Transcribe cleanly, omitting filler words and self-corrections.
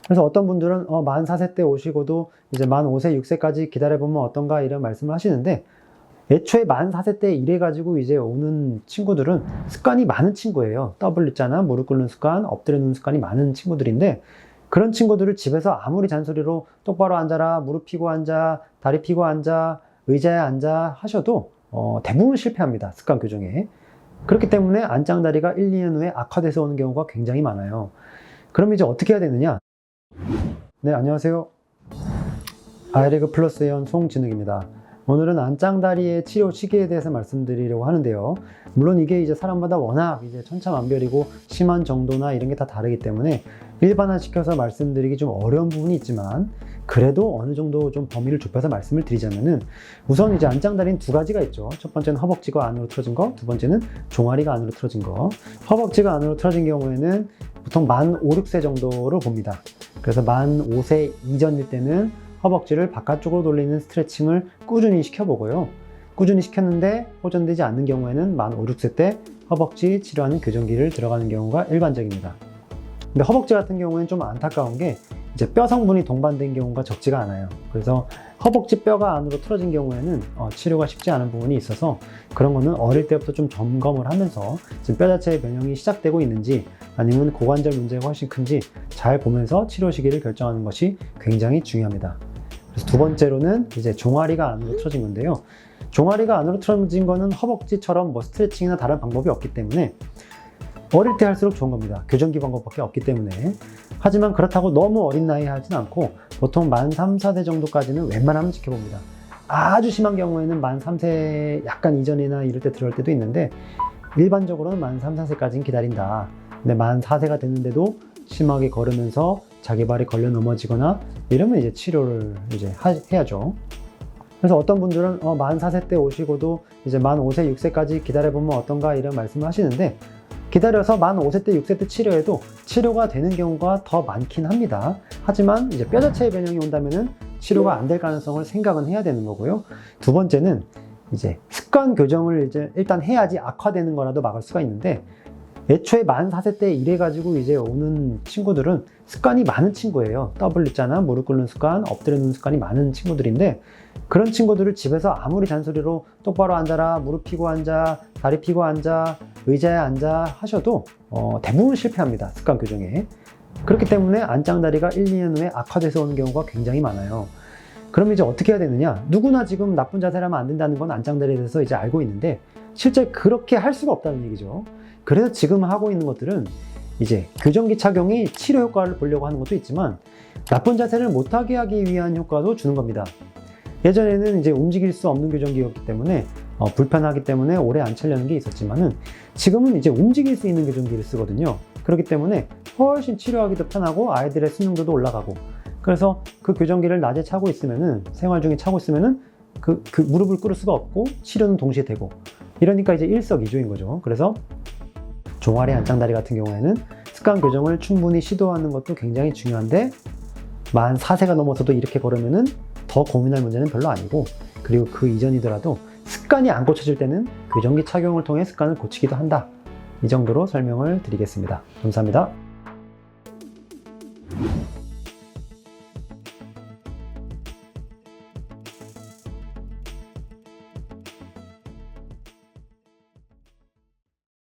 그래서 어떤 분들은 만 4세 때 오시고도 이제 만 5세, 6세까지 기다려보면 어떤가 이런 말씀을 하시는데, 애초에 만 4세 때 이래가지고 이제 오는 친구들은 습관이 많은 친구예요. W자나 무릎 꿇는 습관, 엎드려 눕는 습관이 많은 친구들인데, 그런 친구들을 집에서 아무리 잔소리로 똑바로 앉아라, 무릎 펴고 앉아, 다리 펴고 앉아, 의자에 앉아 하셔도 대부분 실패합니다. 습관 교정에. 그렇기 때문에 안짱다리가 1, 2년 후에 악화돼서 오는 경우가 굉장히 많아요. 그럼 이제 어떻게 해야 되느냐? 네, 안녕하세요. 아이레그 플러스 회원 송진욱입니다. 오늘은 안짱다리의 치료 시기에 대해서 말씀드리려고 하는데요. 물론 이게 이제 사람마다 워낙 이제 천차만별이고 심한 정도나 이런 게 다 다르기 때문에 일반화시켜서 말씀드리기 좀 어려운 부분이 있지만, 그래도 어느 정도 좀 범위를 좁혀서 말씀을 드리자면은, 우선 이제 안짱다리는 두 가지가 있죠. 첫 번째는 허벅지가 안으로 틀어진 거, 두 번째는 종아리가 안으로 틀어진 거. 허벅지가 안으로 틀어진 경우에는 보통 만 5, 6세 정도로 봅니다. 그래서 만 5세 이전일 때는 허벅지를 바깥쪽으로 돌리는 스트레칭을 꾸준히 시켜보고요. 꾸준히 시켰는데 호전되지 않는 경우에는 만 5, 6세 때 허벅지 치료하는 교정기를 들어가는 경우가 일반적입니다. 근데 허벅지 같은 경우에는 좀 안타까운 게 이제 뼈 성분이 동반된 경우가 적지가 않아요. 그래서 허벅지 뼈가 안으로 틀어진 경우에는 치료가 쉽지 않은 부분이 있어서, 그런 거는 어릴 때부터 좀 점검을 하면서 지금 뼈 자체의 변형이 시작되고 있는지 아니면 고관절 문제가 훨씬 큰지 잘 보면서 치료 시기를 결정하는 것이 굉장히 중요합니다. 그래서 두 번째로는 이제 종아리가 안으로 틀어진 건데요. 종아리가 안으로 틀어진 거는 허벅지처럼 뭐 스트레칭이나 다른 방법이 없기 때문에 어릴 때 할수록 좋은 겁니다. 교정기 방법밖에 없기 때문에. 하지만 그렇다고 너무 어린 나이에 하진 않고 보통 만 3, 4세 정도까지는 웬만하면 지켜봅니다. 아주 심한 경우에는 만 3세 약간 이전이나 이럴 때 들어갈 때도 있는데, 일반적으로는 만 3, 4세까지는 기다린다. 근데 만 4세가 됐는데도 심하게 걸으면서 자기 발이 걸려 넘어지거나 이러면 이제 치료를 이제 해야죠. 그래서 어떤 분들은 만 4세 때 오시고도 이제 만 5세, 6세까지 기다려보면 어떤가 이런 말씀을 하시는데, 기다려서 만 5세 때, 6세 때 치료해도 치료가 되는 경우가 더 많긴 합니다. 하지만 이제 뼈 자체의 변형이 온다면은 치료가 안 될 가능성을 생각은 해야 되는 거고요. 두 번째는 이제 습관 교정을 이제 일단 해야지 악화되는 거라도 막을 수가 있는데, 애초에 만 4세 때 이래가지고 이제 오는 친구들은 습관이 많은 친구예요. W자나 무릎 꿇는 습관, 엎드려 눕는 습관이 많은 친구들인데, 그런 친구들을 집에서 아무리 잔소리로 똑바로 앉아라, 무릎 펴고 앉아, 다리 펴고 앉아, 의자에 앉아 하셔도 대부분 실패합니다. 습관 교정에. 그렇기 때문에 안짱다리가 1, 2년 후에 악화돼서 오는 경우가 굉장히 많아요. 그럼 이제 어떻게 해야 되느냐? 누구나 지금 나쁜 자세를 하면 안 된다는 건 안짱다리에 대해서 이제 알고 있는데, 실제 그렇게 할 수가 없다는 얘기죠. 그래서 지금 하고 있는 것들은 이제 교정기 착용이 치료 효과를 보려고 하는 것도 있지만, 나쁜 자세를 못하게 하기 위한 효과도 주는 겁니다. 예전에는 이제 움직일 수 없는 교정기였기 때문에 불편하기 때문에 오래 안 차려는 게 있었지만은, 지금은 이제 움직일 수 있는 교정기를 쓰거든요. 그렇기 때문에 훨씬 치료하기도 편하고 아이들의 수능도도 올라가고, 그래서 그 교정기를 낮에 차고 있으면은, 생활 중에 차고 있으면은 그 무릎을 꿇을 수가 없고 치료는 동시에 되고, 이러니까 이제 일석이조인 거죠. 그래서 종아리 안짱다리 같은 경우에는 습관 교정을 충분히 시도하는 것도 굉장히 중요한데, 만 4세가 넘어서도 이렇게 걸으면은 더 고민할 문제는 별로 아니고, 그리고 그 이전이더라도 습관이 안 고쳐질 때는 교정기 착용을 통해 습관을 고치기도 한다. 이 정도로 설명을 드리겠습니다. 감사합니다.